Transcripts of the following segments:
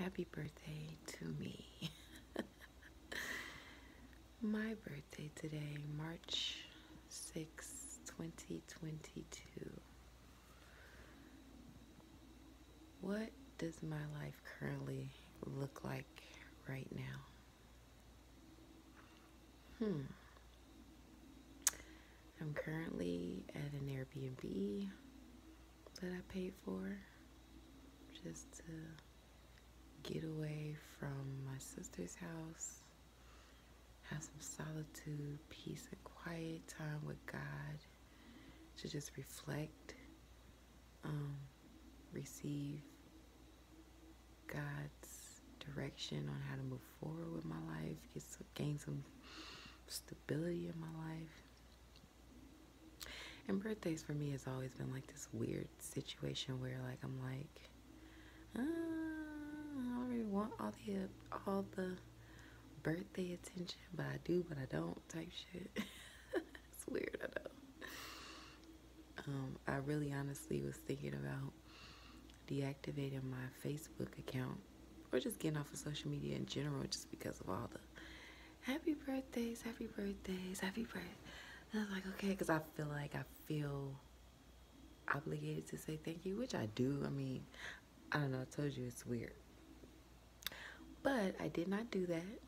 Happy birthday to me. My birthday today, March 6th, 2022. What does my life currently look like right now? I'm currently at an Airbnb that I paid for just to get away from my sister's house, have some solitude, peace, and quiet time with God, to just reflect, receive God's direction on how to move forward with my life, gain some stability in my life. And birthdays for me has always been like this weird situation where like I'm like, I don't really want all the birthday attention, but I do, but I don't type shit. It's weird, I know. I really honestly was thinking about deactivating my Facebook account or just getting off of social media in general just because of all the happy birthdays, happy birthdays, happy birthday. And I was like, okay, because I feel obligated to say thank you, which I do. I mean, I don't know, I told you it's weird. But I did not do that.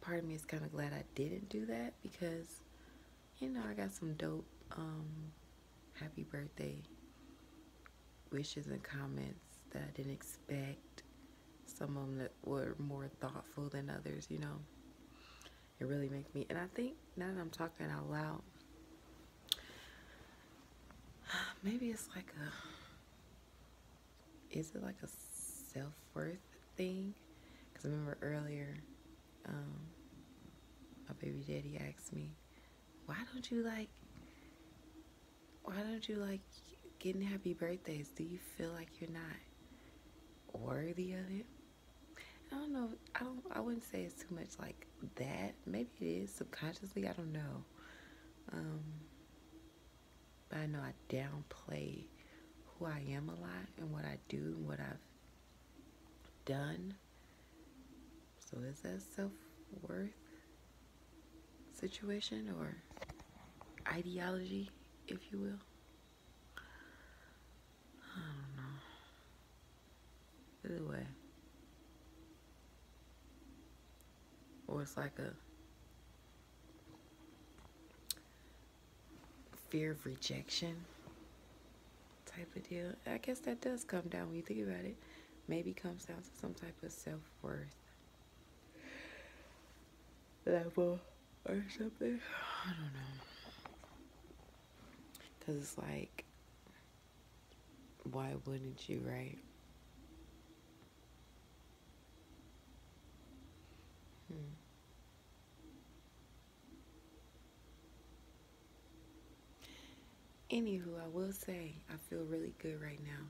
Part of me is kind of glad I didn't do that because, I got some dope happy birthday wishes and comments that I didn't expect. Some of them that were more thoughtful than others, It really makes me, and I think now that I'm talking out loud, maybe it's like is it like a self-worth thing? Because I remember earlier, my baby daddy asked me, why don't you like getting happy birthdays? Do you feel like you're not worthy of it? I don't know. I wouldn't say it's too much like that. Maybe it is subconsciously. I don't know. But I know I downplay who I am a lot and what I do and what I've done. So is that self-worth situation or ideology, if you will? I don't know. Either way. Or it's like a fear of rejection type of deal. I guess that does come down when you think about it. Maybe comes down to some type of self-worth level or something. I don't know. Because it's like, why wouldn't you, right? Anywho, I will say I feel really good right now.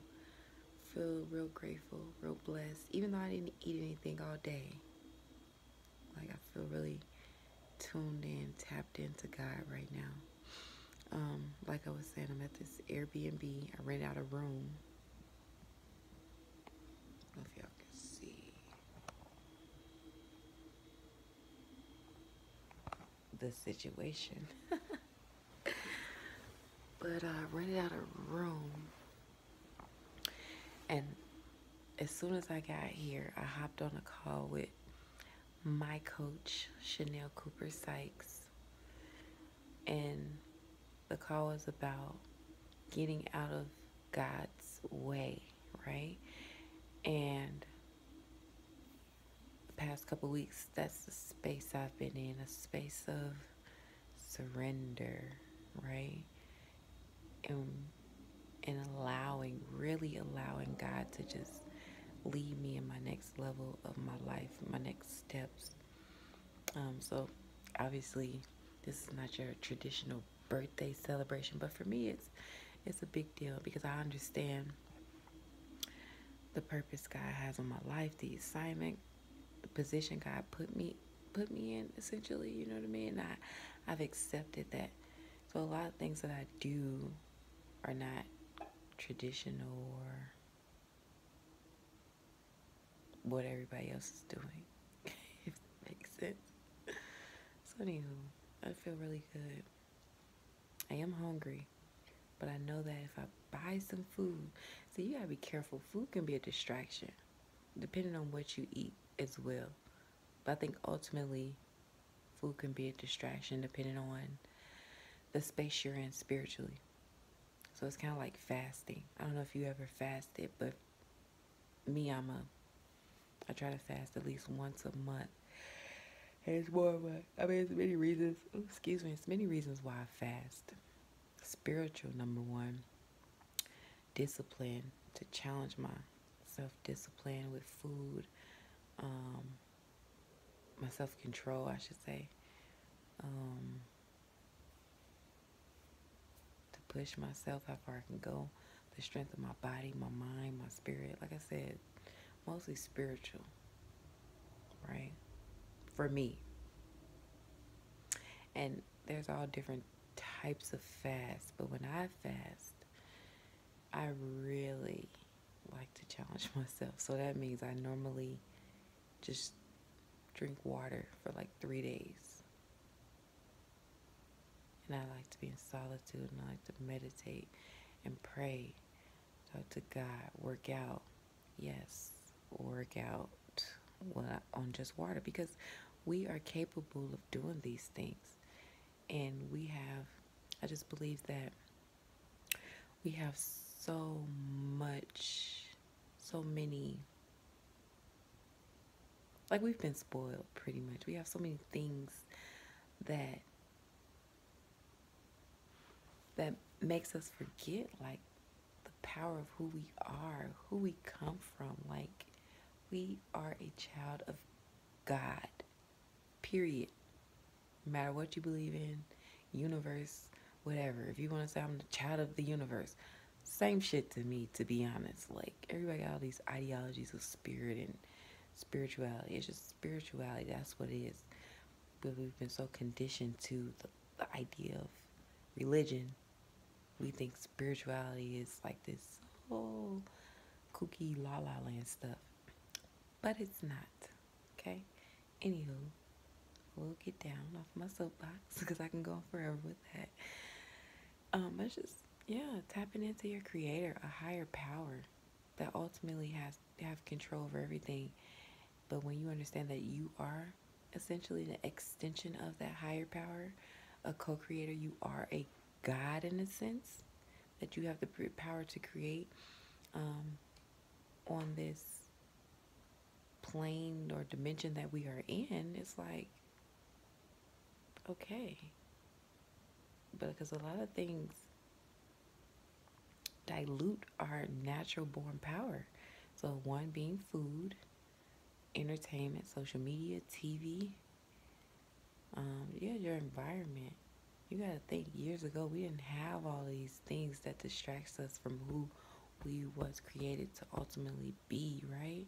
Feel real grateful, real blessed. Even though I didn't eat anything all day. Like I feel really tuned in, tapped into God right now. Like I was saying, I'm at this Airbnb. I rented out a room. I don't know if y'all can see the situation. But I rented out a room. And as soon as I got here, I hopped on a call with my coach, Chanel Cooper Sykes. And the call was about getting out of God's way, right? And the past couple weeks, that's the space I've been in, a space of surrender, right? And really allowing God to just lead me in my next level of my life, my next steps. So obviously, this is not your traditional birthday celebration, but for me, it's a big deal because I understand the purpose God has on my life, the assignment, the position God put me in, essentially. You know what I mean? I've accepted that. So a lot of things that I do are not traditional or what everybody else is doing, if that makes sense. So anywho, I feel really good. I am hungry, but I know that if I buy some food, see, you gotta be careful. Food can be a distraction, depending on what you eat as well. But I think ultimately, food can be a distraction depending on the space you're in spiritually. So it's kind of like fasting. I don't know if you ever fasted, but me, I try to fast at least once a month. And it's more of it's many reasons. Excuse me, it's many reasons why I fast. Spiritual, number one. Discipline, to challenge my self-discipline with food. Um, my self-control, I should say. Um, to push myself how far I can go. The strength of my body, my mind, my spirit. Like I said, mostly spiritual, right? For me. And there's all different types of fast, but when I fast, I really like to challenge myself. So that means I normally just drink water for like 3 days. And I like to be in solitude, and I like to meditate and pray, talk to God, work out. Yes, work out on just water, because we are capable of doing these things. And I just believe that we have so many, like, we've been spoiled pretty much. We have so many things that makes us forget, like, the power of who we are, who we come from. Like, we are a child of God, period. No matter what you believe in, universe, whatever. If you want to say I'm the child of the universe, same shit to me, to be honest. Like, everybody got all these ideologies of spirit and spirituality. It's just spirituality. That's what it is. But we've been so conditioned to the idea of religion. We think spirituality is like this whole kooky la la land stuff. But it's not. Okay? Anywho, we'll get down off my soapbox because I can go on forever with that. It's just, tapping into your creator, a higher power that ultimately has to have control over everything. But when you understand that you are essentially the extension of that higher power, a co-creator, you are a God in a sense, that you have the power to create on this plane or dimension that we are in. It's like, okay. But because a lot of things dilute our natural born power. So one being food, entertainment, social media, TV, your environment. You gotta think, years ago we didn't have all these things that distracts us from who we was created to ultimately be, right?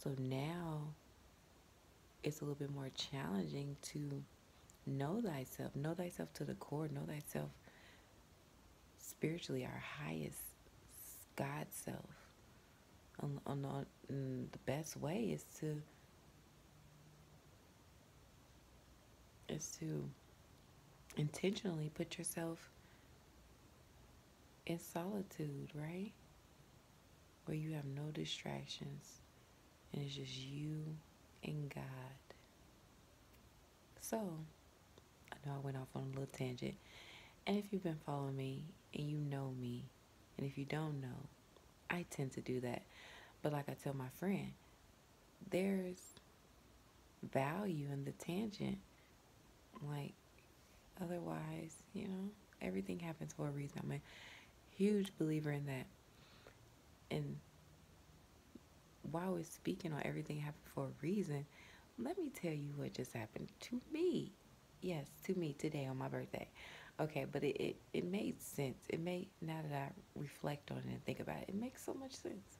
So now it's a little bit more challenging to know thyself to the core, know thyself spiritually, our highest God self. The best way is to intentionally put yourself in solitude, right? Where you have no distractions and it's just you and God. So, I know I went off on a little tangent. And if you've been following me and you know me, and if you don't know, I tend to do that. But like I tell my friend, there's value in the tangent. Like, otherwise, everything happens for a reason. I'm a huge believer in that. And while we're speaking on everything happened for a reason, let me tell you what just happened to me. Yes, to me today on my birthday. Okay, but it made sense. Now that I reflect on it and think about it, it makes so much sense.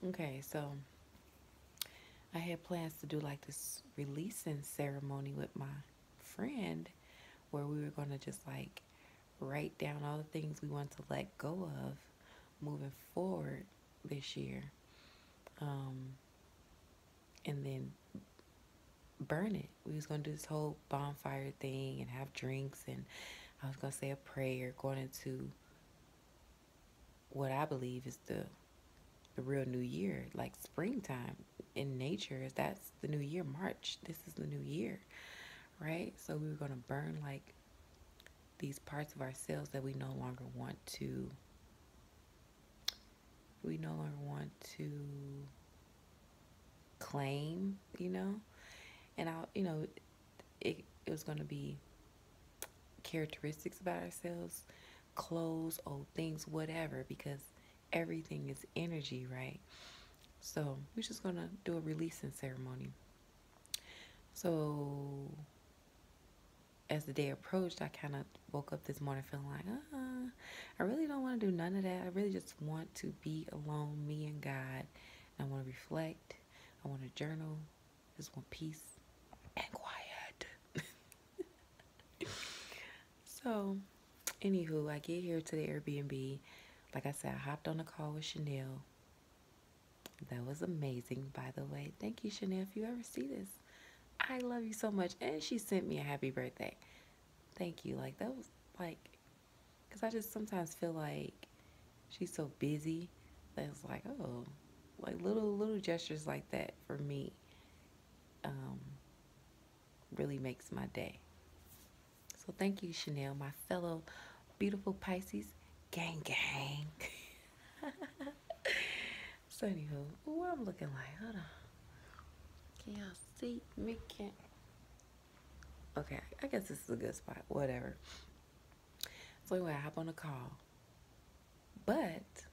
Okay, so I had plans to do like this releasing ceremony with my friend where we were going to just like write down all the things we want to let go of moving forward this year. and then burn it. We was going to do this whole bonfire thing and have drinks, and I was going to say a prayer going into what I believe is the real new year, like springtime in nature. That's the new year. March, this is the new year, right? So we were going to burn like these parts of ourselves that we no longer want to claim, and it was going to be characteristics about ourselves, clothes, old things, whatever, because everything is energy, right? So we're just going to do a releasing ceremony. So as the day approached, I kind of woke up this morning feeling like, I really don't want to do none of that. I really just want to be alone, me and God. I want to reflect. I want to journal. Just want peace and quiet. So, anywho, I get here to the Airbnb. Like I said, I hopped on a call with Chanel. That was amazing, by the way. Thank you, Chanel, if you ever see this. I love you so much. And she sent me a happy birthday. Thank you. Like, that was, like, because I just sometimes feel like she's so busy that it's like, oh, like little gestures like that for me really makes my day. So thank you, Chanel, my fellow beautiful Pisces. Gang, gang. So anywho, what I'm looking like, hold on. Can y'all see me? Can't. Okay, I guess this is a good spot. Whatever. So anyway, I hop on a call. But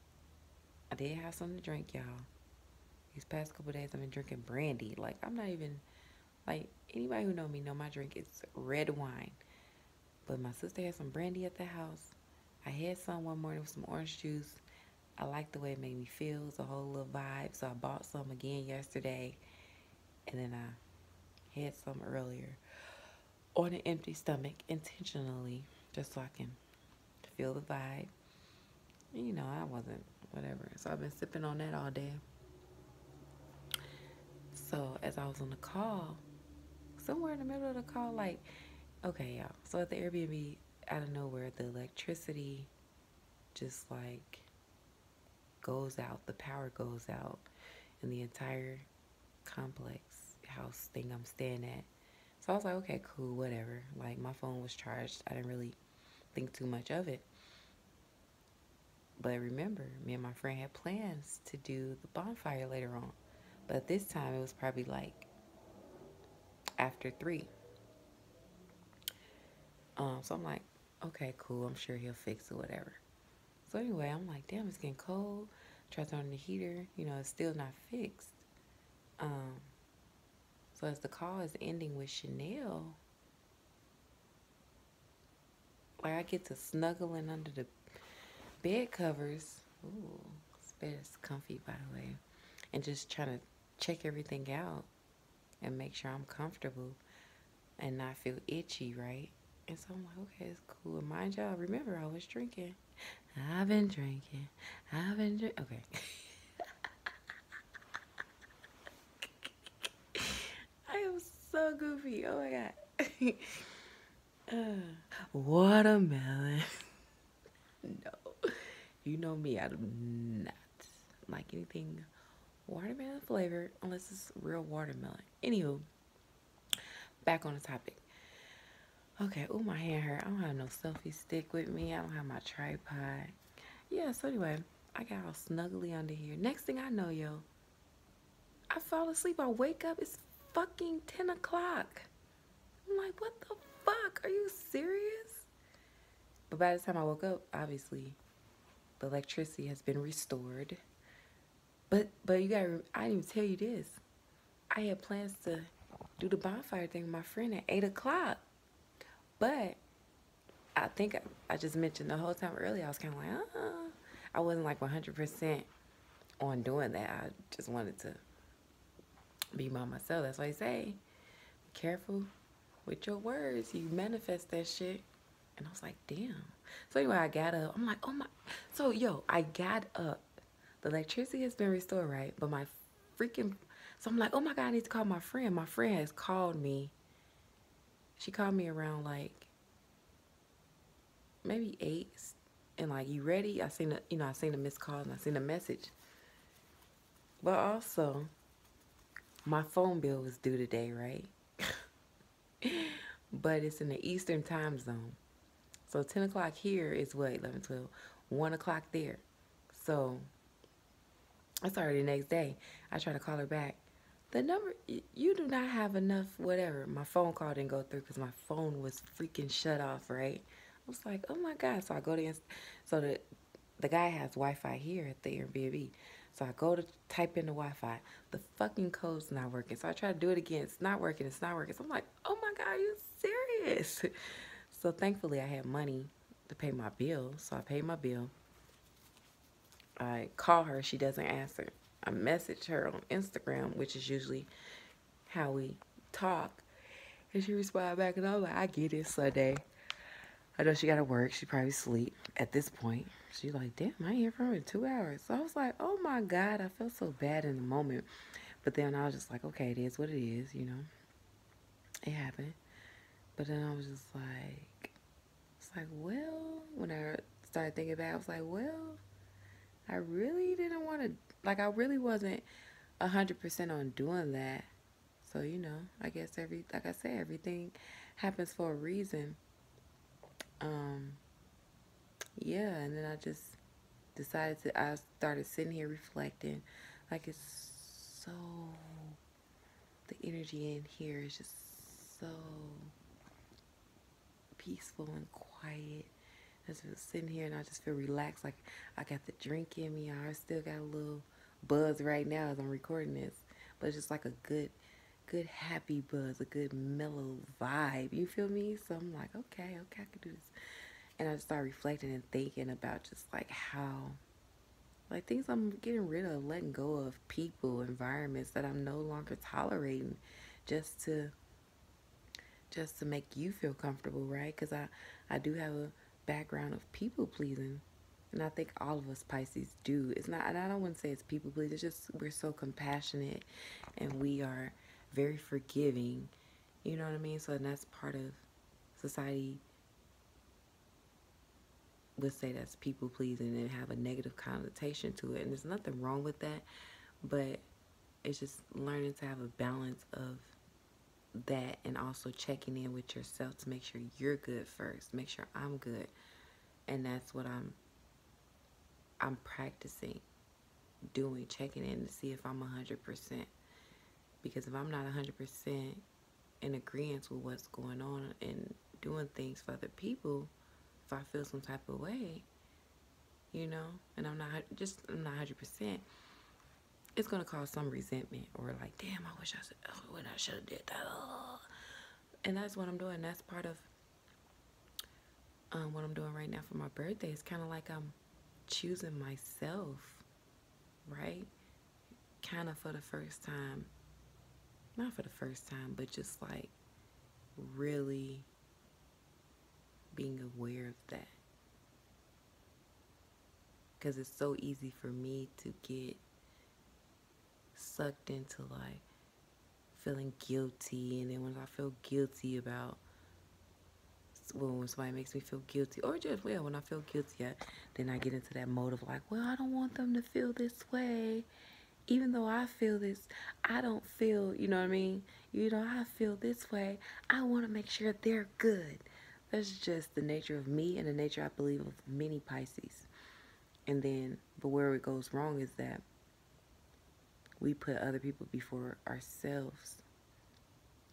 I did have something to drink, y'all. These past couple days I've been drinking brandy. Like, I'm not even, like, anybody who know me know my drink is red wine. But my sister had some brandy at the house. I had some one morning with some orange juice. I liked the way it made me feel. It was a whole little vibe. So I bought some again yesterday. And then I had some earlier on an empty stomach intentionally, just so I can feel the vibe. And, I wasn't, whatever. So I've been sipping on that all day. So as I was on the call, somewhere in the middle of the call, like, okay, y'all. So at the Airbnb, out of nowhere, the electricity just like goes out. The power goes out in the entire complex house thing I'm staying at. So I was like, okay, cool, whatever. Like, my phone was charged. I didn't really think too much of it. But remember, me and my friend had plans to do the bonfire later on. But this time it was probably like after 3. So I'm like, okay, cool. I'm sure he'll fix it, whatever. So anyway, I'm like, damn, it's getting cold. Try to turn on the heater. It's still not fixed. So as the call is ending with Chanel, like, I get to snuggling under the bed covers. Ooh, this bed is comfy, by the way. And just trying to check everything out and make sure I'm comfortable and not feel itchy, right? And so I'm like, okay, it's cool. And mind y'all, remember, I was drinking. I've been drinking. Okay. I am so goofy. Oh my God. Watermelon. No. You know me, I do not like anything watermelon flavored unless it's real watermelon. Anywho, back on the topic. Okay, ooh, my hand hurt. I don't have no selfie stick with me. I don't have my tripod. Yeah, so anyway, I got all snuggly under here. Next thing I know, yo, I fall asleep. I wake up. It's fucking 10 o'clock. I'm like, what the fuck? Are you serious? But by the time I woke up, obviously, the electricity has been restored. But you gotta, I didn't even tell you this. I had plans to do the bonfire thing with my friend at 8 o'clock. But I think I just mentioned the whole time earlier, I was kind of like, I wasn't like 100% on doing that. I just wanted to be by myself. That's why I say, be careful with your words. You manifest that shit. And I was like, damn. So anyway, I got up. I'm like, oh my. So, I got up. The electricity has been restored, right? But my freaking, So I'm like, oh my God, I need to call my friend. My friend has called me. She called me around like maybe 8. And like, you ready? I seen I seen a missed call and I seen a message. But also, my phone bill was due today, right? But it's in the Eastern time zone. So 10 o'clock here is what? 11, 12, 1 o'clock there. So it's already the next day. I try to call her back. The number, you do not have enough, whatever. My phone call didn't go through because my phone was freaking shut off, right? I was like, oh my God. So I go to, so the guy has Wi-Fi here at the Airbnb. So I go to type in the Wi-Fi. The fucking code's not working. So I try to do it again. It's not working. It's not working. So I'm like, oh my God, are you serious? So thankfully I had money to pay my bill. So I paid my bill. I call her. She doesn't answer. I message her on Instagram, which is usually how we talk. And she responded back, and I was like, I get it, Sunday. I know she got to work. She probably sleep at this point. She's like, damn, I ain't hear from her in 2 hours. So I was like, oh my God, I felt so bad in the moment. But then I was just like, okay, it is what it is, you know. It happened. But then I was just like, it's like, well, when I started thinking back, I was like, well, I really didn't want to, like, I really wasn't 100% on doing that. So, you know, I guess like I said, everything happens for a reason. Yeah, and then I just I started sitting here reflecting. Like, it's so, the energy in here is just so peaceful and quiet. I just feel sitting here and I just feel relaxed. Like, I got the drink in me. I still got a little buzz right now as I'm recording this. But it's just like a good happy buzz, a good mellow vibe. You feel me? So I'm like, okay, I can do this. And I just started reflecting and thinking about just like how, like, things I'm getting rid of, letting go of, people, environments that I'm no longer tolerating just to make you feel comfortable, right? Because I do have a background of people pleasing. And I think all of us Pisces do. It's not, and I don't want to say it's people pleasing. It's just we're so compassionate and we are very forgiving. You know what I mean? So and that's part of society would say that's people pleasing and have a negative connotation to it. And there's nothing wrong with that. But it's just learning to have a balance of that and also checking in with yourself to make sure you're good first. Make sure I'm good. And that's what I'm practicing doing, checking in to see if I'm 100%. Because if I'm not 100% in agreement with what's going on and doing things for other people, if I feel some type of way, you know, and I'm not 100%, it's going to cause some resentment or like, damn, I wish I should have did that. And that's what I'm doing. That's part of what I'm doing right now for my birthday. It's kind of like I'm choosing myself, right? Kind of for the first time. Not for the first time, but just like really being aware of that. Because it's so easy for me to get sucked into like feeling guilty, and then when I feel guilty about, well, when somebody makes me feel guilty, or just, well, when I feel guilty, then I get into that mode of like, well, I don't want them to feel this way. Even though I feel this, I don't feel, you know what I mean? You know, I feel this way. I want to make sure they're good. That's just the nature of me and the nature, I believe, of many Pisces. And then, but where it goes wrong is that we put other people before ourselves.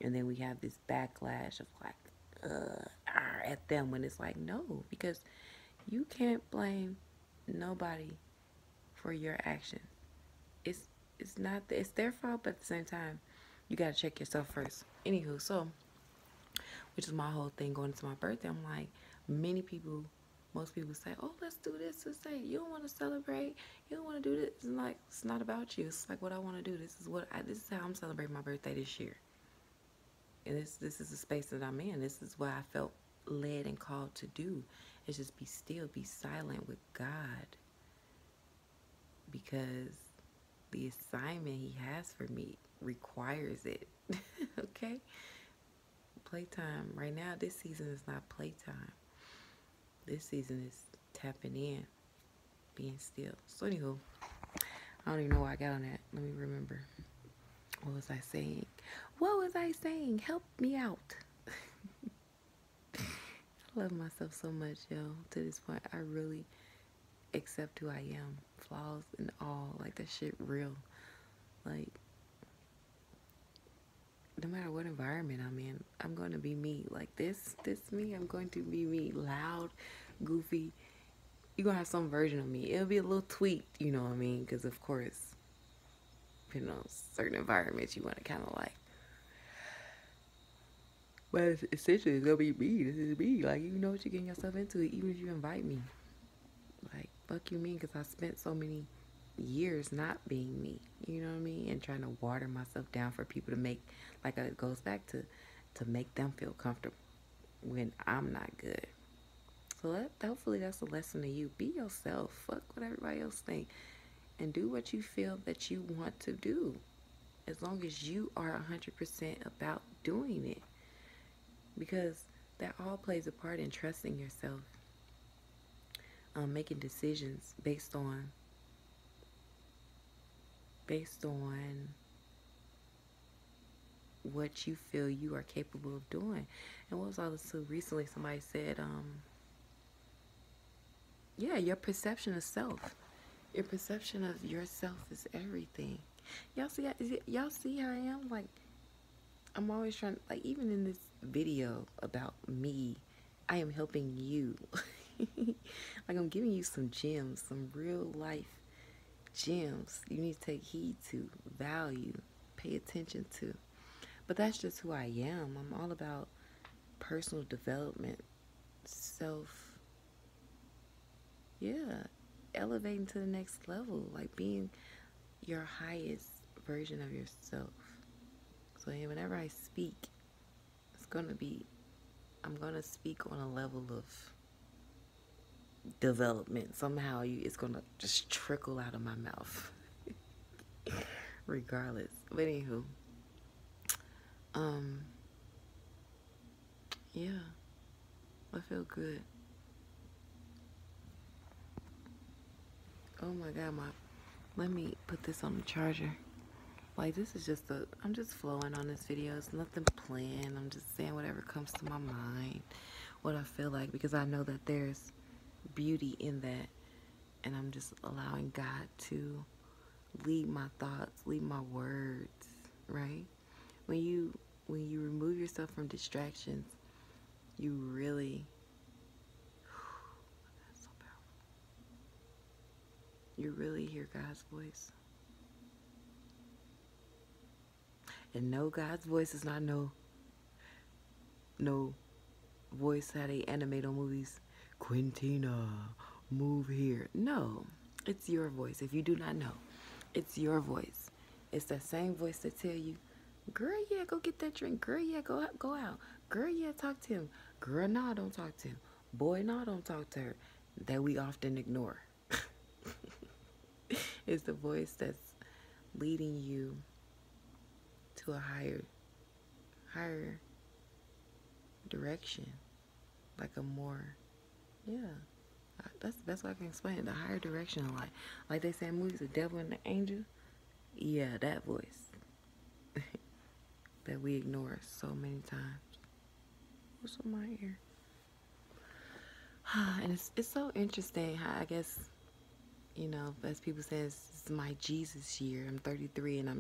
And then we have this backlash of like, at them, when it's like, no, because you can't blame nobody for your actions. It's not, it's their fault, but at the same time, you gotta check yourself first. Anywho, so, which is my whole thing going into my birthday. I'm like, most people say, oh, let's do this. Let's say, you don't want to celebrate. You don't want to do this. It's like, it's not about you. It's like what I want to do. This is how I'm celebrating my birthday this year. And this is the space that I'm in. This is what I felt led and called to do. Is just be still, be silent with God. Because the assignment he has for me requires it. Okay? Playtime. Right now, this season is not playtime. This season is tapping in, being still. So, anywho, I don't even know why I got on that. Let me remember. What was I saying? What was I saying? Help me out. I love myself so much, yo. To this point, I really accept who I am. Flaws and all. Like, that shit real. Like, no matter what environment I'm in, I'm going to be me. Like, this me, I'm going to be me. Loud, goofy. You're going to have some version of me. It'll be a little tweaked, you know what I mean? Because, of course, depending on certain environments, you want to kind of like. But essentially, it's going to be me. This is me. Like, you know what you're getting yourself into, even if you invite me. Like, fuck you mean? Because I spent so many years not being me. You know what I mean? And trying to water myself down for people to make, like, it goes back to make them feel comfortable when I'm not good. So hopefully that's a lesson to you. Be yourself. Fuck what everybody else think. And do what you feel that you want to do. As long as you are 100% about doing it. Because that all plays a part in trusting yourself. Making decisions based on what you feel you are capable of doing. And what was all this? So recently somebody said, yeah, your perception of self. Your perception of yourself is everything. Y'all see how I am? Like, I'm always trying, like, even in this video about me, I am helping you. Like, I'm giving you some gems, some real life gems you need to take heed to, value, pay attention to. But that's just who I am. I'm all about personal development, elevating to the next level, like being your highest version of yourself. So whenever I speak, I'm gonna speak on a level of development. Somehow it's gonna just trickle out of my mouth. Regardless. But anywho. Yeah. I feel good. Oh my god, let me put this on the charger. Like, this is just I'm just flowing on this video. It's nothing planned. I'm just saying whatever comes to my mind, what I feel like, because I know that there's beauty in that, and I'm just allowing God to lead my thoughts, lead my words, right? When you remove yourself from distractions, you really, that's so powerful. You really hear God's voice. And no, God's voice is not no voice how they animate on movies. Quintina, move here. No, it's your voice. If you do not know, it's your voice. It's that same voice that tell you, girl, yeah, go get that drink. Girl, yeah, go out. Girl, yeah, talk to him. Girl, nah, don't talk to him. Boy, nah, don't talk to her. That we often ignore. It's the voice that's leading you to a higher direction, like a more, that's the best way I can explain it. The higher direction of life, like they say in movies, the devil and the angel. Yeah, that voice that we ignore so many times. What's on my ear? And it's so interesting how, I guess, as people say, it's my Jesus year. I'm 33 and I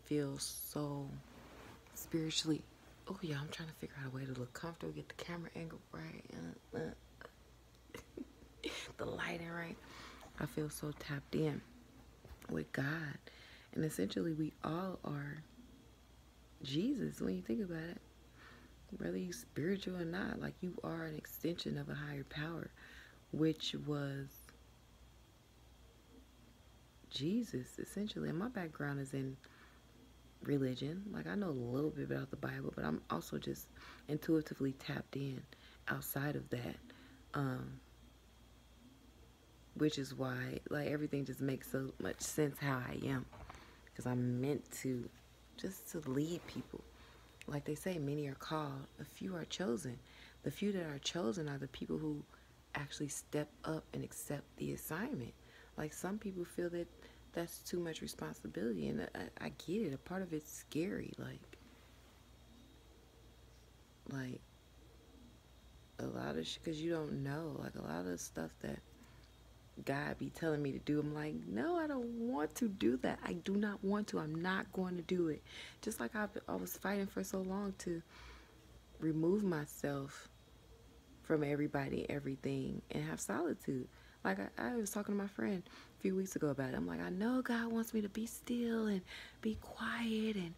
feel so spiritually. Oh yeah, I'm trying to figure out a way to look comfortable, get the camera angle right, the lighting right. I feel so tapped in with God, and essentially we all are Jesus when you think about it. Whether you spiritual or not, like, you are an extension of a higher power, which was Jesus, essentially. And my background is in religion. Like, I know a little bit about the Bible, but I'm also just intuitively tapped in outside of that, which is why, like, everything just makes so much sense how I am, because I'm meant to just to lead people. Like they say, many are called, a few are chosen. The few that are chosen are the people who actually step up and accept the assignment. Like some people feel that that's too much responsibility, and I get it. A part of it's scary, like a lot of because you don't know, like a lot of stuff that God be telling me to do. I'm like, no, I don't want to do that. I do not want to. I'm not going to do it. Just like I was fighting for so long to remove myself from everybody, everything, and have solitude. Like I was talking to my friend a few weeks ago about it. I'm like, I know God wants me to be still and be quiet and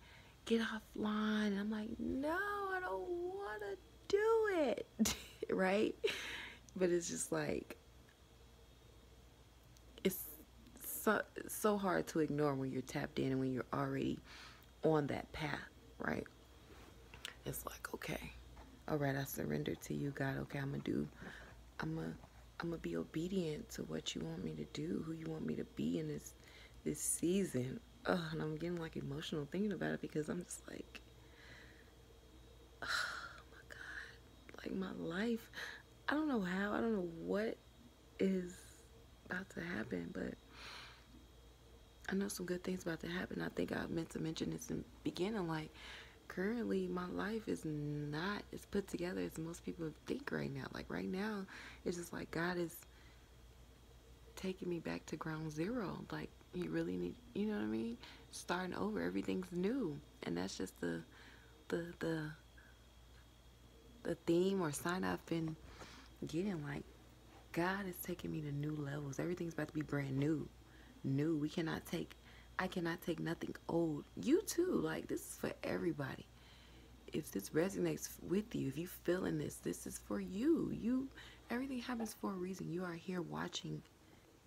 get offline. And I'm like, no, I don't want to do it. Right? But it's just like, it's so hard to ignore when you're tapped in and when you're already on that path, right? It's like, okay, all right, I surrender to you, God. Okay, I'm gonna be obedient to what you want me to do, who you want me to be in this season. And I'm getting like emotional thinking about it because I'm just like, oh my God, like my life. I don't know how, I don't know what is about to happen, but I know some good things about to happen. I think I meant to mention this in the beginning. Like, currently, my life is not as put together as most people think right now. Like, right now, it's just like God is taking me back to ground zero. Like, He really need, you know what I mean? Starting over. Everything's new. And that's just the theme or sign I've been getting. Like, God is taking me to new levels. Everything's about to be brand new. I cannot take nothing old. You too. Like, this is for everybody. If this resonates with you, if you feeling this is for you. Everything happens for a reason. You are here watching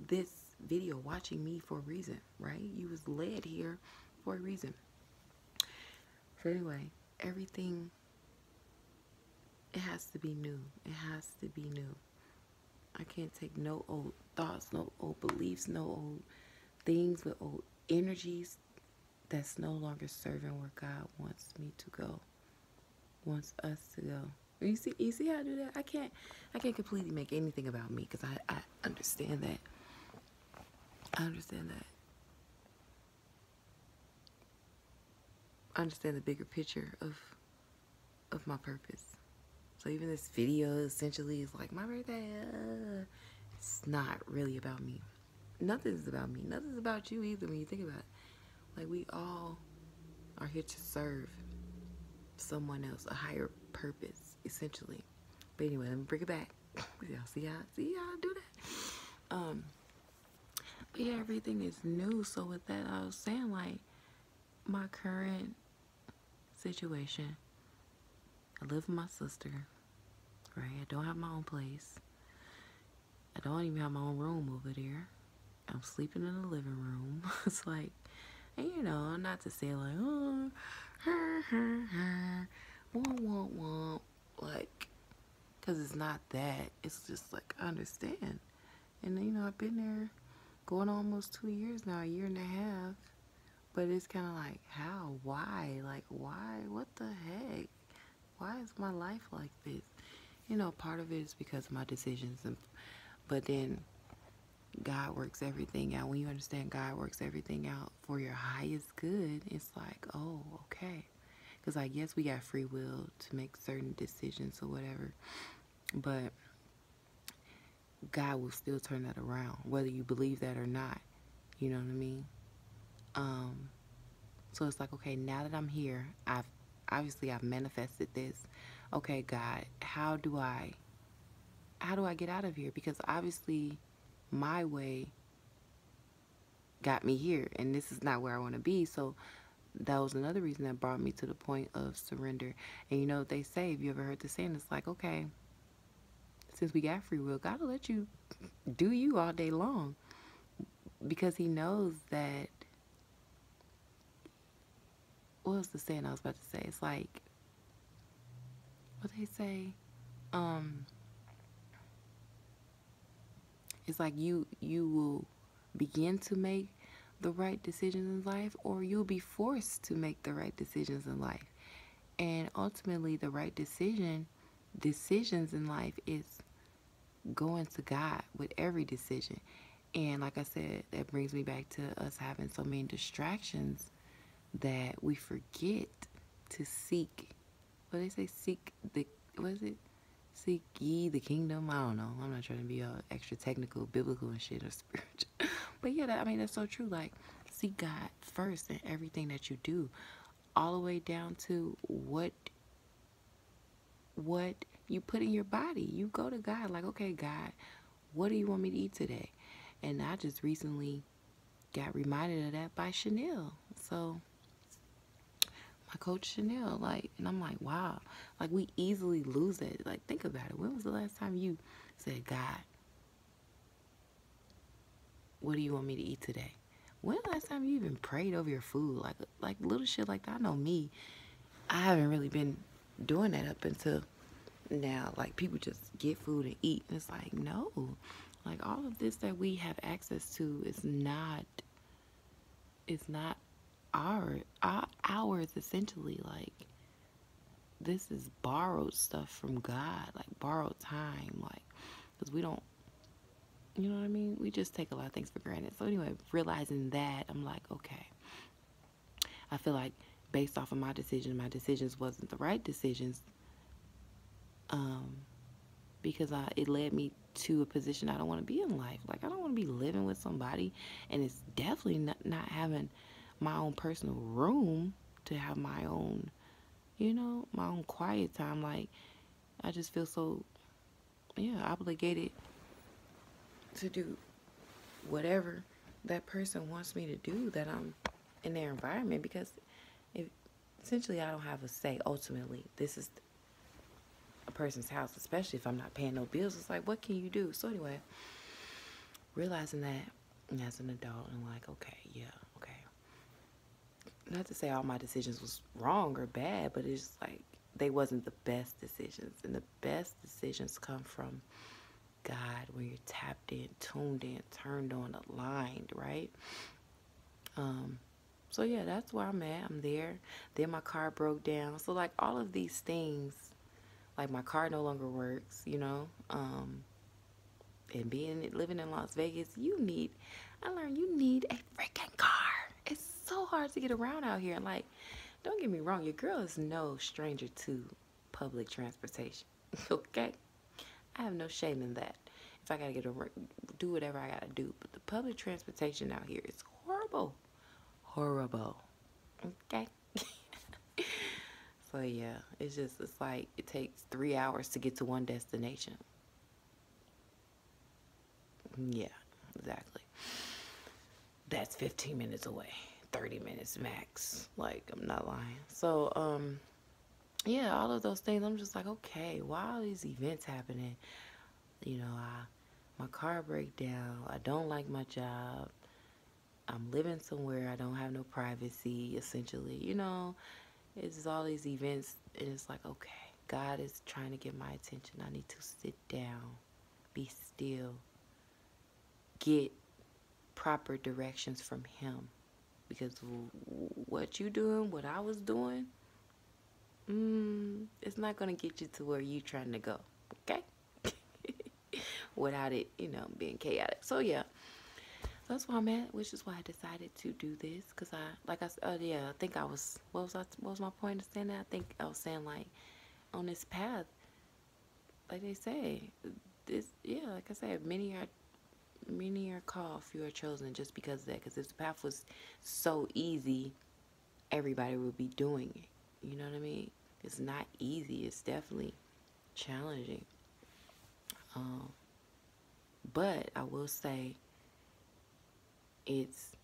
this video, watching me for a reason, right? You was led here for a reason. So anyway, everything, it has to be new. It has to be new. I can't take no old thoughts, no old beliefs, no old things with old energies that's no longer serving where God wants me to go, wants us to go. You see how I do that? I can't completely make anything about me because I understand that. I understand that. I understand the bigger picture of my purpose. So even this video essentially is like my birthday. It's not really about me. Nothing's about me. Nothing's about you either when you think about it. Like, we all are here to serve someone else, a higher purpose, essentially. But anyway, let me bring it back. Y'all see how I do that? But yeah, everything is new. So with that, I was saying, like, my current situation, I live with my sister, right? I don't have my own place. I don't even have my own room over there. I'm sleeping in the living room. It's like, and you know, not to say like, oh, womp, like, because it's not that. It's just like, I understand. And you know, I've been there going on almost 2 years now, a year and a half. But it's kind of like, how? Why? Like, why? What the heck? Why is my life like this? You know, part of it is because of my decisions. But then God works everything out. When you understand God works everything out for your highest good, it's like, oh, okay. Because I guess we got free will to make certain decisions or whatever. But God will still turn that around, whether you believe that or not. You know what I mean? So it's like, okay, now that I'm here, I've manifested this. Okay, God, how do I get out of here? Because obviously my way got me here, and this is not where I want to be. So that was another reason that brought me to the point of surrender. And you know what they say, if you ever heard the saying, it's like, okay, since we got free will, God will let you do you all day long, because He knows that. What was the saying I was about to say? It's like, what they say, it's like you will begin to make the right decisions in life, or you'll be forced to make the right decisions in life. And ultimately, the right decisions in life is going to God with every decision. And like I said, that brings me back to us having so many distractions that we forget to seek. What they say, seek the, what is it? Seek ye the kingdom. I don't know. I'm not trying to be extra technical, biblical and shit, or spiritual. But yeah, that's so true. Like, seek God first in everything that you do, all the way down to what you put in your body. You go to God like, okay, God, what do you want me to eat today? And I just recently got reminded of that by Chanel. So my coach Chanel, like, and I'm like, wow, like, we easily lose that. Like, think about it. When was the last time you said, God, what do you want me to eat today? When the last time you even prayed over your food? Like little shit like that. I know me, I haven't really been doing that up until now. Like, people just get food and eat, and it's like, no, like, all of this that we have access to is not ours, essentially. Like, this is borrowed stuff from God, like borrowed time, like, because we don't, you know what I mean? We just take a lot of things for granted. So anyway, realizing that, I'm like, okay, I feel like based off of my decisions wasn't the right decisions, because it led me to a position I don't want to be in life. Like, I don't want to be living with somebody, and it's definitely not having my own personal room to have my own, my own quiet time. Like, I just feel so, obligated to do whatever that person wants me to do, that I'm in their environment, because essentially I don't have a say. Ultimately, this is a person's house, especially if I'm not paying no bills. It's like, what can you do? So anyway, realizing that as an adult, and like, okay, not to say all my decisions was wrong or bad, but it's just like, they wasn't the best decisions. And the best decisions come from God, when you're tapped in, tuned in, turned on, aligned, right? So yeah, that's where I'm at. I'm there. Then my car broke down. So like, all of these things, like, my car no longer works, and living in Las Vegas, I learned you need a freaking car. It's so hard to get around out here. And like, don't get me wrong, your girl is no stranger to public transportation. Okay? I have no shame in that. If I gotta do whatever I gotta do. But the public transportation out here is horrible. Horrible. Okay? So yeah, it's like, it takes 3 hours to get to one destination. Yeah, exactly. That's 15 minutes away. 30 minutes max. Like, I'm not lying. So, yeah, all of those things, I'm just like, okay, why are these events happening? My car break down. I don't like my job. I'm living somewhere I don't have no privacy, essentially. It's just all these events, and it's like, okay, God is trying to get my attention. I need to sit down, be still, get proper directions from Him. Because what you doing, what I was doing, it's not going to get you to where you trying to go, okay? Without it, being chaotic. So yeah, that's where I'm at, which is why I decided to do this. Because I think I was, what was my point of saying that? I think I was saying, like, on this path, like they say, like I said, many are called, few are chosen, just because of that. Because if the path was so easy, everybody would be doing it. You know what I mean? It's not easy. It's definitely challenging. But I will say, it's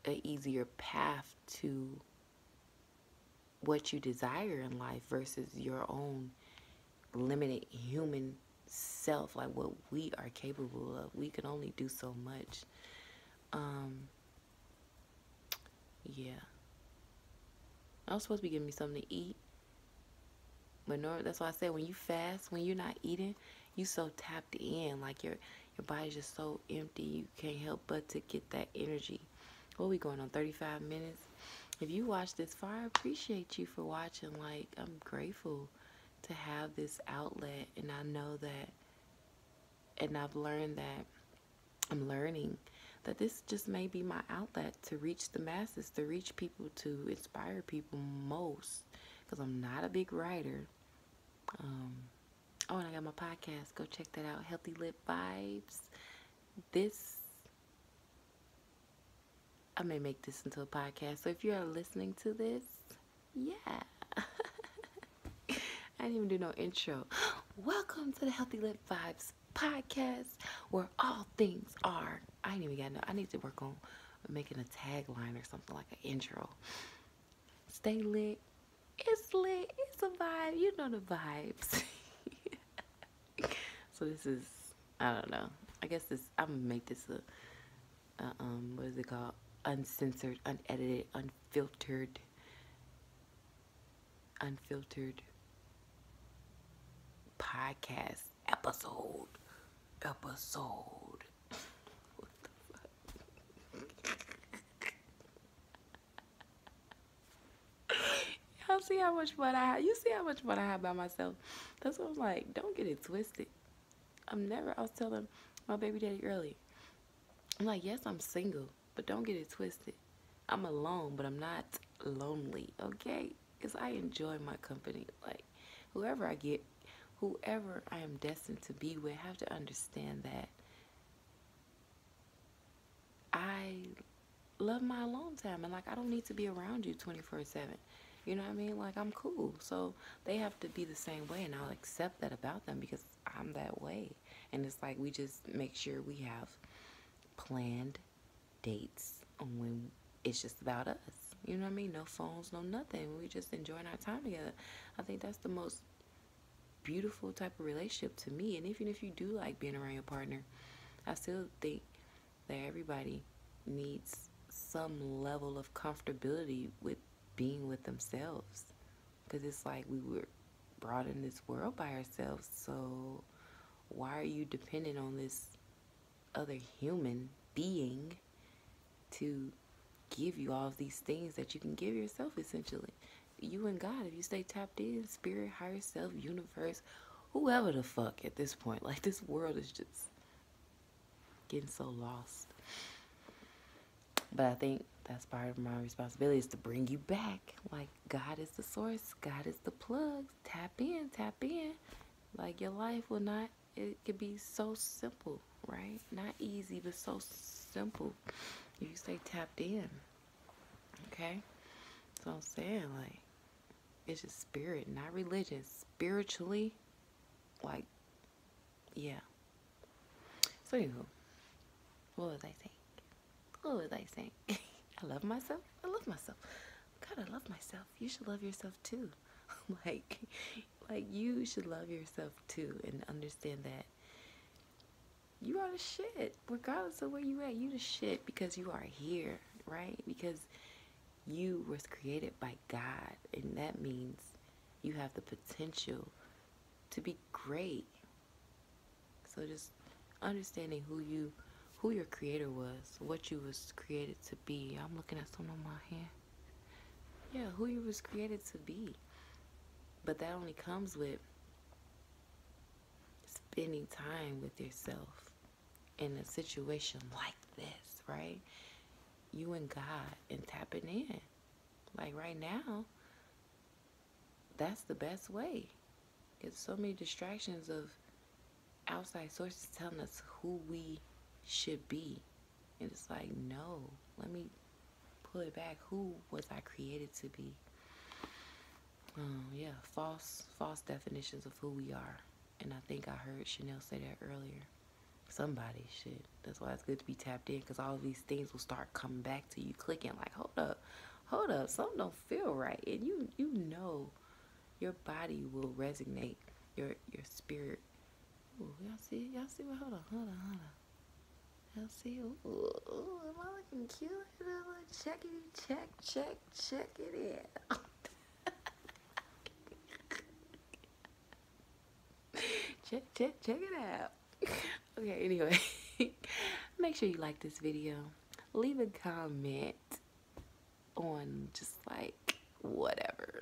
an easier path to what you desire in life versus your own limited human self, like what we are capable of. We can only do so much. Yeah. I was supposed to be giving me something to eat, but no, that's why I said, when you fast, when you're not eating, you so tapped in, like, your Your body's just so empty. You can't help but to get that energy. What are we going on, 35 minutes? If you watch this far, I appreciate you for watching. Like, I'm grateful to have this outlet, and I know that, and I've learned that, I'm learning that this just may be my outlet to reach the masses, to reach people, to inspire people most, because I'm not a big writer. Oh, and I got my podcast. Go check that out, Healthy Lit Vibes. I may make this into a podcast. So if you are listening to this, yeah. I didn't even do no intro. Welcome to the Healthy Lit Vibes podcast, where all things are. I need to work on making a tagline or something like an intro. Stay lit. It's lit. It's a vibe. You know the vibes. So this is, I don't know. I guess I'm gonna make this what is it called? Uncensored, unedited, unfiltered podcast episode. What the fuck? Y'all see how much fun I have? You see how much fun I have by myself? That's what I'm like. Don't get it twisted. I was telling my baby daddy earlier. I'm like, yes, I'm single, but don't get it twisted. I'm alone, but I'm not lonely, okay? Because I enjoy my company. Like, whoever I am destined to be with, have to understand that I love my alone time. And, like, I don't need to be around you 24/7. You know what I mean? Like, I'm cool. So they have to be the same way, and I'll accept that about them because I'm that way. And it's like we just make sure we have planned dates on when it's just about us. You know what I mean? No phones, no nothing. We just enjoying our time together. I think that's the most beautiful type of relationship to me. And even if you do like being around your partner, I still think that everybody needs some level of comfortability with being with themselves, because it's like we were brought in this world by ourselves. So why are you dependent on this other human being to give you all of these things that you can give yourself? Essentially, you and God, if you stay tapped in, spirit, higher self, universe, whoever the fuck at this point. Like, this world is just getting so lost. But I think that's part of my responsibility, is to bring you back. Like, God is the source. God is the plug. Tap in. Like, your life it could be so simple, right? Not easy, but so simple if you stay tapped in. Okay? So I'm saying, like, it's just spirit, not religion. Spiritually, like, yeah. So anywho, what was I saying? I love myself. God, I love myself. You should love yourself too. like you should love yourself too, and understand that you are the shit. Regardless of where you at, you the shit because you are here, right? Because you was created by God, and that means you have the potential to be great. So just understanding who your creator was, what you was created to be. I'm looking at something on my hand. Yeah, who you was created to be. But that only comes with spending time with yourself in a situation like this, right? You and God, and tapping in. Like, right now, that's the best way. There's so many distractions of outside sources telling us who we should be. And it's like, no, let me pull it back. Who was I created to be? Yeah, false definitions of who we are. And I think I heard Chanel say that earlier. Somebody should. That's why it's good to be tapped in, because all of these things will start coming back to you, clicking like, hold up, something don't feel right. And you know your body will resonate, your spirit. Ooh, y'all see what? Hold on. Y'all see? Ooh, am I looking cute? Check it in. Check it out. Okay, anyway. Make sure you like this video. Leave a comment on just like whatever.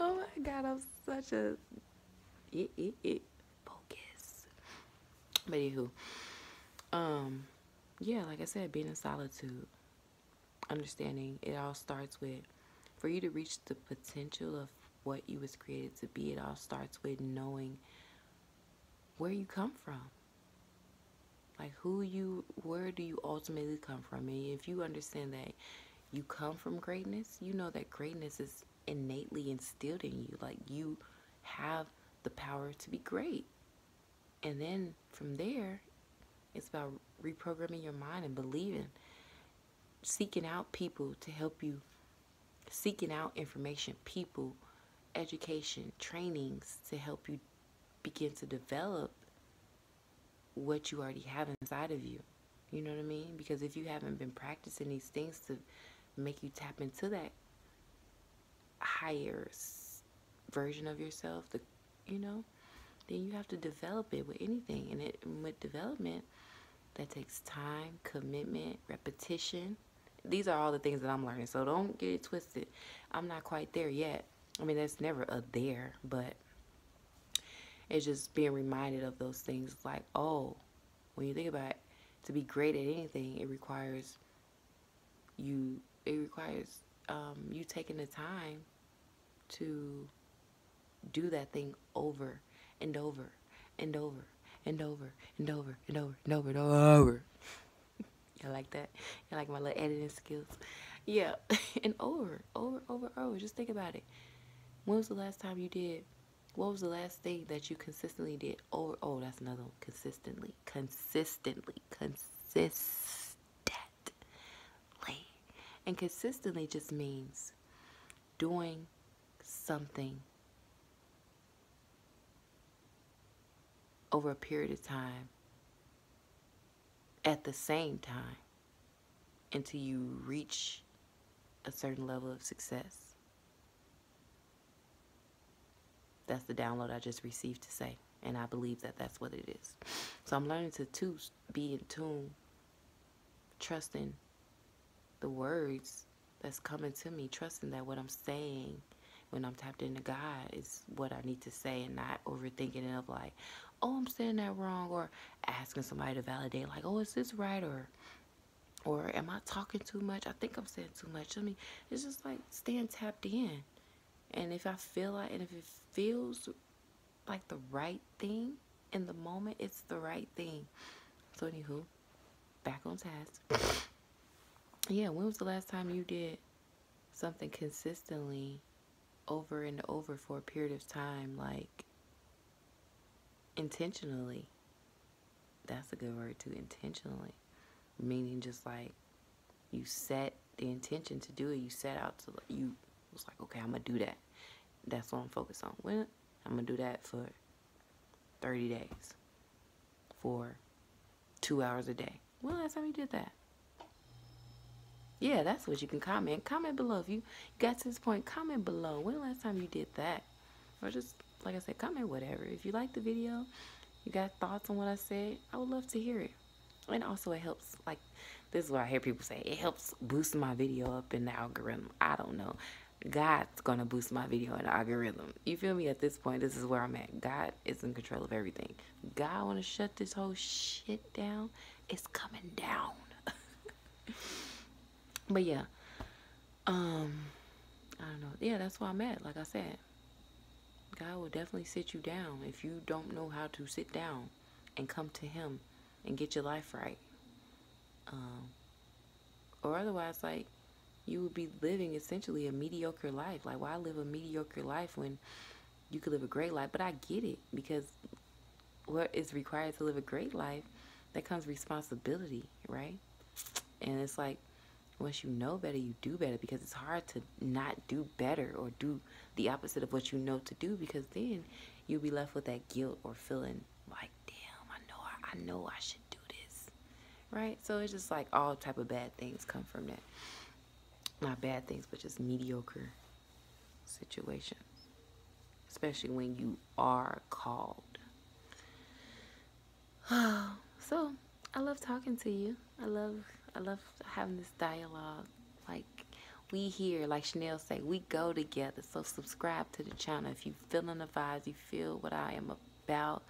Oh my god, I'm such a focus. But anywho, yeah, like I said, being in solitude, understanding it all starts with, for you to reach the potential of what you was created to be, it all starts with knowing where you come from. Like where do you ultimately come from? And if you understand that you come from greatness, you know that greatness is innately instilled in you. Like you have the power to be great. And then from there, it's about reprogramming your mind and believing, seeking out people to help you, seeking out information, people, education, trainings to help you begin to develop what you already have inside of you. You know what I mean? Because if you haven't been practicing these things to make you tap into that higher version of yourself, then you have to develop it with anything. And with development, that takes time, commitment, repetition. These are all the things that I'm learning, so don't get it twisted. I'm not quite there yet. I mean, there's never a there, but it's just being reminded of those things. Like, oh, when you think about it, to be great at anything, it requires you taking the time to do that thing over and over and over and over and over and over and over and over. You like that? You like my little editing skills? Yeah. And over. Just think about it. When was the last time you did? What was the last thing that you consistently did? Oh, that's another one. Consistently. And consistently just means doing something over a period of time at the same time until you reach a certain level of success. That's the download I just received to say, and I believe that that's what it is. So I'm learning to be in tune, trusting the words that's coming to me, trusting that what I'm saying when I'm tapped into God is what I need to say, and not overthinking it of like, oh, I'm saying that wrong, or asking somebody to validate like, oh, is this right, or am I talking too much? I think I'm saying too much. I mean, it's just like staying tapped in. And if I feel like, and if it feels like the right thing in the moment, it's the right thing. So anywho, back on task. Yeah, when was the last time you did something consistently over and over for a period of time, like intentionally? That's a good word too, intentionally. Meaning just like you set the intention to do it. You set out to, you was like, okay, I'm going to do that. That's what I'm focused on. Well, I'm going to do that for 30 days. For 2 hours a day. When last time you did that? Yeah, that's what you can comment. Comment below. If you got to this point, comment below. When the last time you did that? Or just, like I said, comment whatever. If you like the video, you got thoughts on what I said, I would love to hear it. And also it helps, like, this is what I hear people say, it helps boost my video up in the algorithm. I don't know. God's gonna boost my video in the algorithm. You feel me? At this point, this is where I'm at. God is in control of everything. God wanna shut this whole shit down. It's coming down. But yeah, I don't know. Yeah, that's where I'm at. Like I said, God will definitely sit you down if you don't know how to sit down and come to Him and get your life right. Or otherwise, like, you would be living essentially a mediocre life. Like, why live a mediocre life when you could live a great life? But I get it, because what is required to live a great life, that comes responsibility, right? And it's like, once you know better, you do better, because it's hard to not do better or do the opposite of what you know to do, because then you'll be left with that guilt or feeling like, damn, I know I should do this, right? So it's just like all type of bad things come from that. Not bad things, but just mediocre situations. especially when you are called. So I love talking to you. I love having this dialogue. Like, we here, like Chanel say, we go together. So subscribe to the channel if you feeling the vibes, you feel what I am about,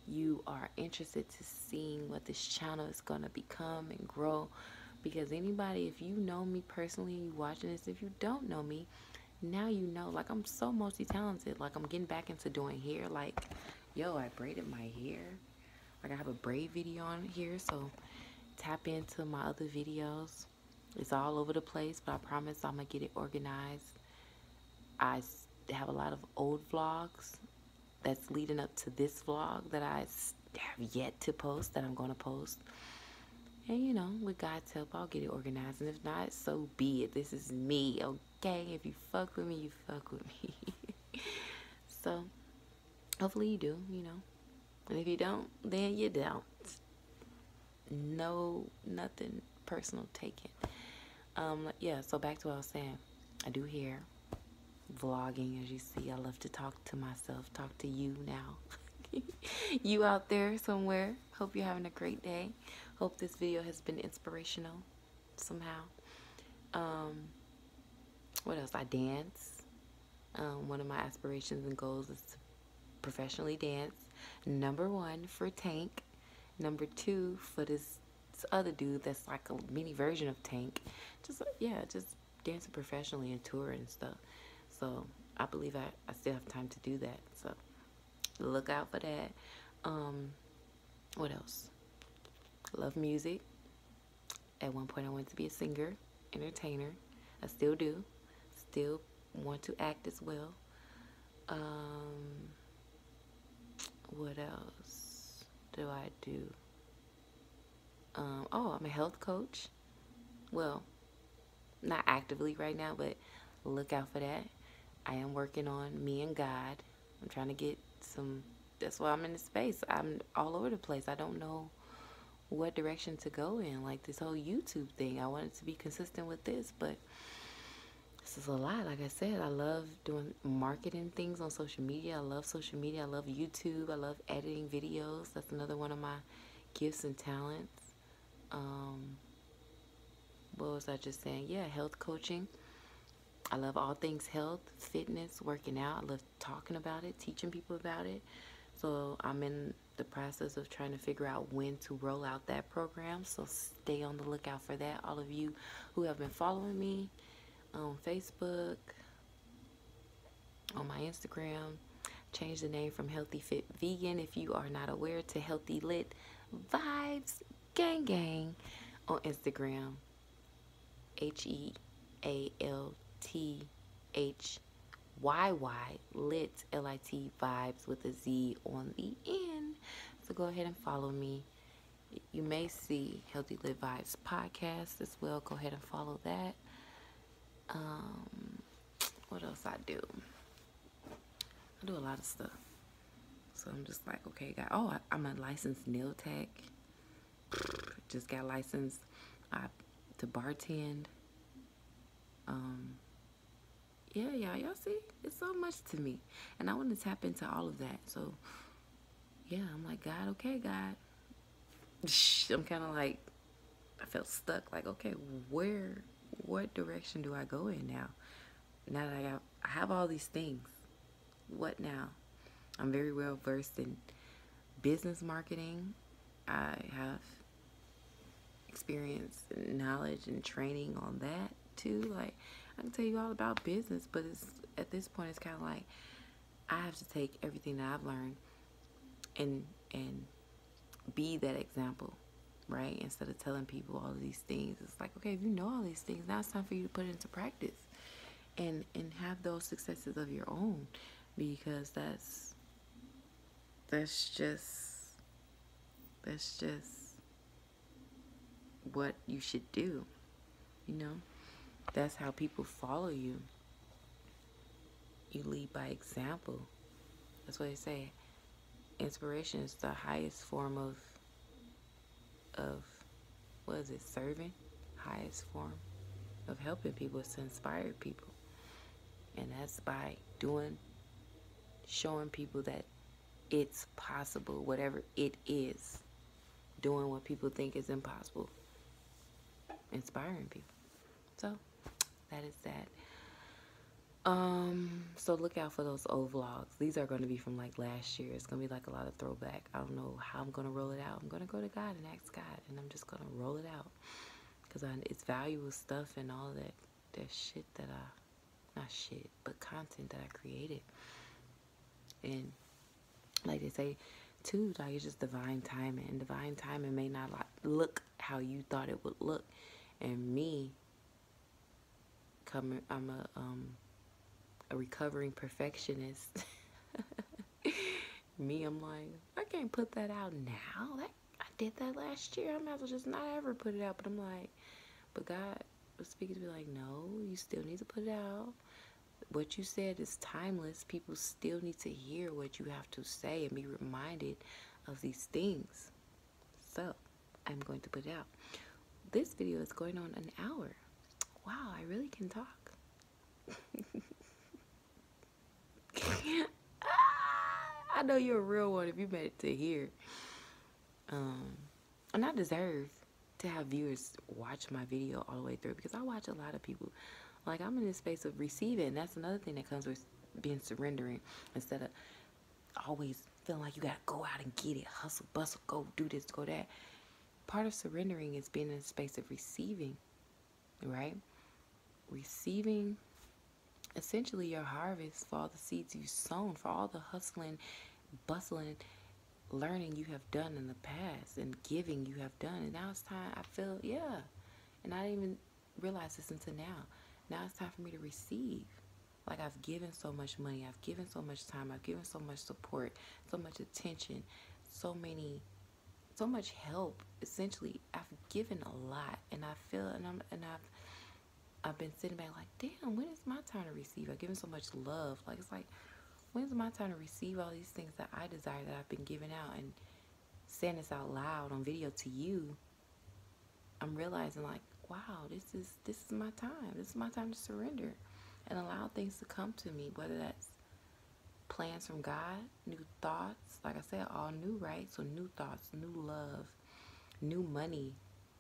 you are interested to seeing what this channel is gonna become and grow. Because anybody, if you know me personally, you watching this, if you don't know me, now you know. Like, I'm so multi-talented. Like, I'm getting back into doing hair. Like, yo, I braided my hair. Like, I have a braid video on here, so tap into my other videos. It's all over the place, but I promise I'm gonna get it organized. I have a lot of old vlogs that's leading up to this vlog that I have yet to post, that I'm gonna post. And you know, with God's help, I'll get it organized. And if not, so be it. This is me, okay? If you fuck with me, you fuck with me. So, hopefully you do, you know. And if you don't, then you don't. No, nothing personal taken. Yeah, so back to what I was saying. I do hair, vlogging, as you see. I love to talk to myself, talk to you now. You out there somewhere. Hope you're having a great day. Hope this video has been inspirational somehow. What else? I dance. One of my aspirations and goals is to professionally dance. Number 1 for Tank. Number 2 for this other dude that's like a mini version of Tank. Just dancing professionally and touring and stuff. So I believe I still have time to do that. So look out for that. What else? Love music. At one point I wanted to be a singer, entertainer. I still do. Still want to act as well. What else do I do? Oh, I'm a health coach. Well, not actively right now, but look out for that. I am working on me and God. I'm trying to get some, that's why I'm in this space. I'm all over the place. I don't know what direction to go in. Like this whole YouTube thing, I wanted to be consistent with this, but this is a lot. Like I said, I love doing marketing things on social media. I love social media. I love YouTube. I love editing videos. That's another one of my gifts and talents. What was I just saying? Yeah, health coaching. I love all things health, fitness, working out. I love talking about it, teaching people about it. So I'm in the process of trying to figure out when to roll out that program. So stay on the lookout for that. All of you who have been following me on Facebook, on my Instagram, change the name from Healthy Fit Vegan, if you are not aware, to Healthy Lit Vibes Gang Gang on Instagram. HEALTHYY Lit LIT Vibes with a Z on the end. So go ahead and follow me. You may see Healthy Lit Vibes podcast as well. Go ahead and follow that. What else I do? I do a lot of stuff. So I'm just like, okay, I'm a licensed nail tech. Just got licensed to bartend. Yeah, y'all see, it's so much to me, and I want to tap into all of that. So yeah, I'm like, God, okay, God. I'm kind of like, I felt stuck. Like, okay, what direction do I go in now? Now that I have all these things, what now? I'm very well versed in business marketing. I have experience and knowledge and training on that too. Like, I can tell you all about business, but it's at this point it's kind of like I have to take everything that I've learned and be that example, right? Instead of telling people all of these things, it's like, okay, if you know all these things, now it's time for you to put it into practice and have those successes of your own, because that's just what you should do, you know? That's how people follow you. You lead by example. That's what they say. Inspiration is the highest form of what is it, serving? Highest form of helping people is to inspire people. And that's by doing showing people that it's possible, whatever it is, doing what people think is impossible, inspiring people. So that is that. So look out for those old vlogs. These are going to be from like last year. It's going to be like a lot of throwback. I don't know how I'm going to roll it out. I'm going to go to God and ask God, and I'm just going to roll it out, because it's valuable stuff and all that shit that not shit, but content that I created. And like they say too, like, it's just divine timing, and divine timing may not look how you thought it would look. And me, I'm a recovering perfectionist. Me, I'm like, I can't put that out now. I did that last year. I might as well just not ever put it out. But I'm like, but God was speaking to me like, no, you still need to put it out. What you said is timeless. People still need to hear what you have to say and be reminded of these things. So I'm going to put it out. This video is going on an hour. Wow, I really can talk. I know you're a real one if you made it to here. And I deserve to have viewers watch my video all the way through, because I watch a lot of people. Like, I'm in this space of receiving. That's another thing that comes with being surrendering, instead of always feeling like you gotta go out and get it, hustle, bustle, go do this, go that. Part of surrendering is being in a space of receiving, right? Receiving essentially your harvest for all the seeds you've sown, for all the hustling, bustling, learning you have done in the past, and giving you have done. And now it's time, I feel, yeah. And I didn't even realize this until now. Now it's time for me to receive. Like, I've given so much money, I've given so much time, I've given so much support, so much attention, so much help. Essentially, I've given a lot, and I feel, I've been sitting back like, damn, when is my time to receive? I've given so much love. Like, it's like, when's my time to receive all these things that I desire, that I've been giving out? And saying this out loud on video to you, I'm realizing, like, wow, this is my time. This is my time to surrender and allow things to come to me, whether that's plans from God, new thoughts, like I said, all new, right? So new thoughts, new love, new money,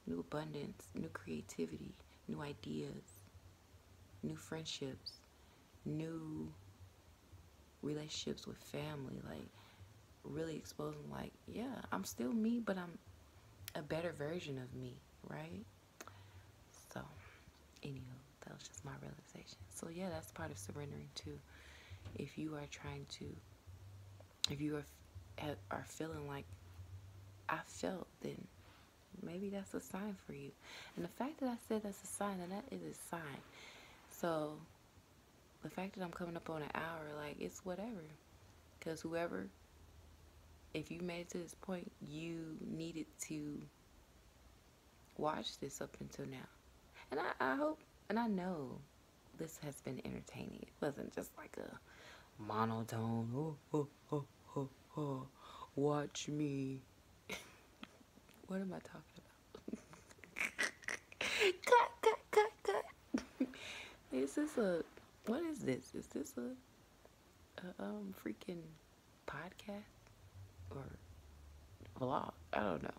new abundance, new creativity, new ideas, new friendships, new relationships with family. Like, really exposing, like, yeah, I'm still me, but I'm a better version of me, right? So, anywho, that was just my realization. So yeah, that's part of surrendering too. If you are trying to, if you are feeling like I felt, then maybe that's a sign for you. And the fact that I said that's a sign, then that is a sign. So the fact that I'm coming up on an hour, like, it's whatever. Because whoever, if you made it to this point, you needed to watch this up until now. And I hope, and I know this has been entertaining. It wasn't just like a monotone, watch me. What am I talking about? cut. Is this what is this? Is this a freaking podcast or vlog? I don't know.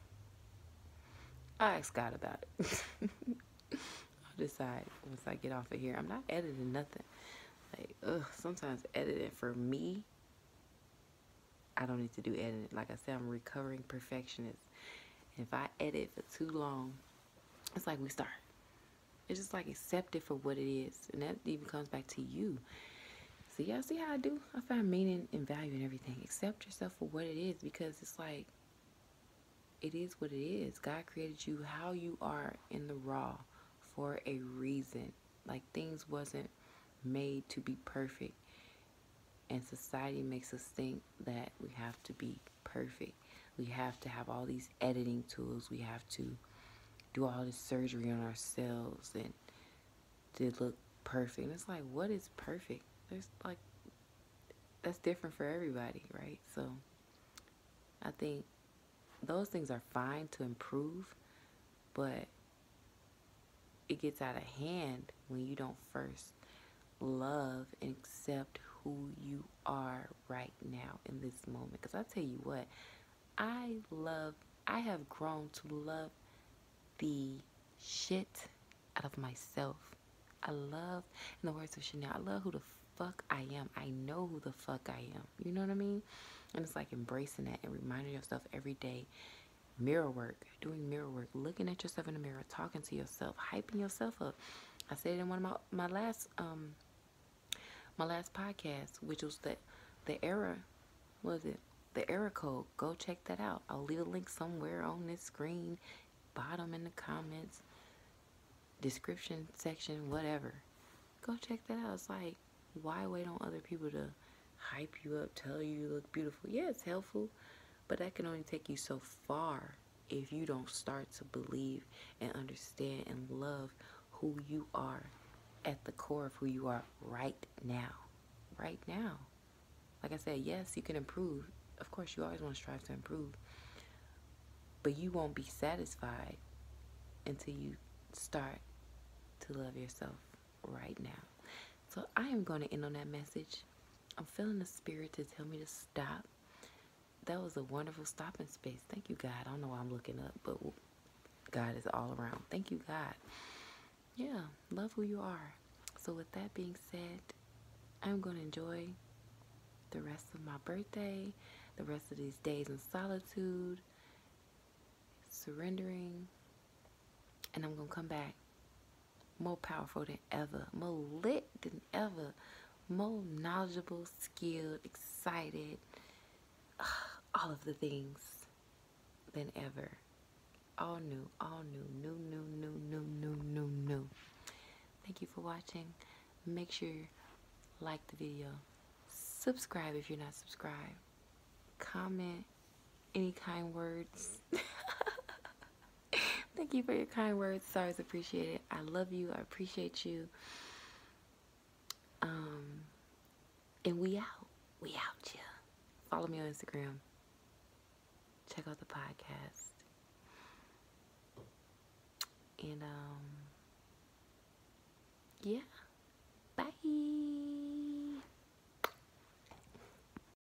I'll ask God about it. I'll decide once I get off of here. I'm not editing nothing. Like, sometimes editing for me, I don't need to do editing. Like I said, I'm a recovering perfectionist. If I edit for too long, it's like we start. It's just like, accept it for what it is. And that even comes back to you. So yeah, see how I do? I find meaning and value in everything. Accept yourself for what it is, because it's like, it is what it is. God created you how you are in the raw for a reason. Like, things wasn't made to be perfect. And society makes us think that we have to be perfect. We have to have all these editing tools. We have to do all this surgery on ourselves and to look perfect. And it's like, what is perfect? There's like, that's different for everybody, right? So I think those things are fine to improve, but it gets out of hand when you don't first love and accept who you are right now in this moment. Because I tell you what, I have grown to love the shit out of myself. I love, in the words of Chanel, I love who the fuck I am. I know who the fuck I am. You know what I mean? And it's like embracing that and reminding yourself every day. Mirror work, doing mirror work, looking at yourself in the mirror, talking to yourself, hyping yourself up. I said it in one of my last podcast, which was the error, was it? The error code. Go check that out. I'll leave a link somewhere on this screen, bottom in the comments, description section, whatever. Go check that out. It's like, why wait on other people to hype you up, tell you look beautiful? Yeah, it's helpful, but that can only take you so far if you don't start to believe and understand and love who you are at the core of who you are right now. Right now. Like I said, yes, you can improve. Of course, you always want to strive to improve. But you won't be satisfied until you start to love yourself right now. So I am going to end on that message. I'm feeling the spirit to tell me to stop. That was a wonderful stopping space. Thank you, God. I don't know why I'm looking up, but God is all around. Thank you, God. Yeah, love who you are. So with that being said, I'm going to enjoy the rest of my birthday, the rest of these days in solitude, surrendering, and I'm going to come back more powerful than ever, more lit than ever, more knowledgeable, skilled, excited, all of the things than ever. All new, new. Thank you for watching. Make sure you like the video. Subscribe if you're not subscribed. Comment any kind words. Thank you for your kind words. It's always appreciated. I love you. I appreciate you. And we out. We out, yeah. Follow me on Instagram. Check out the podcast. And, yeah.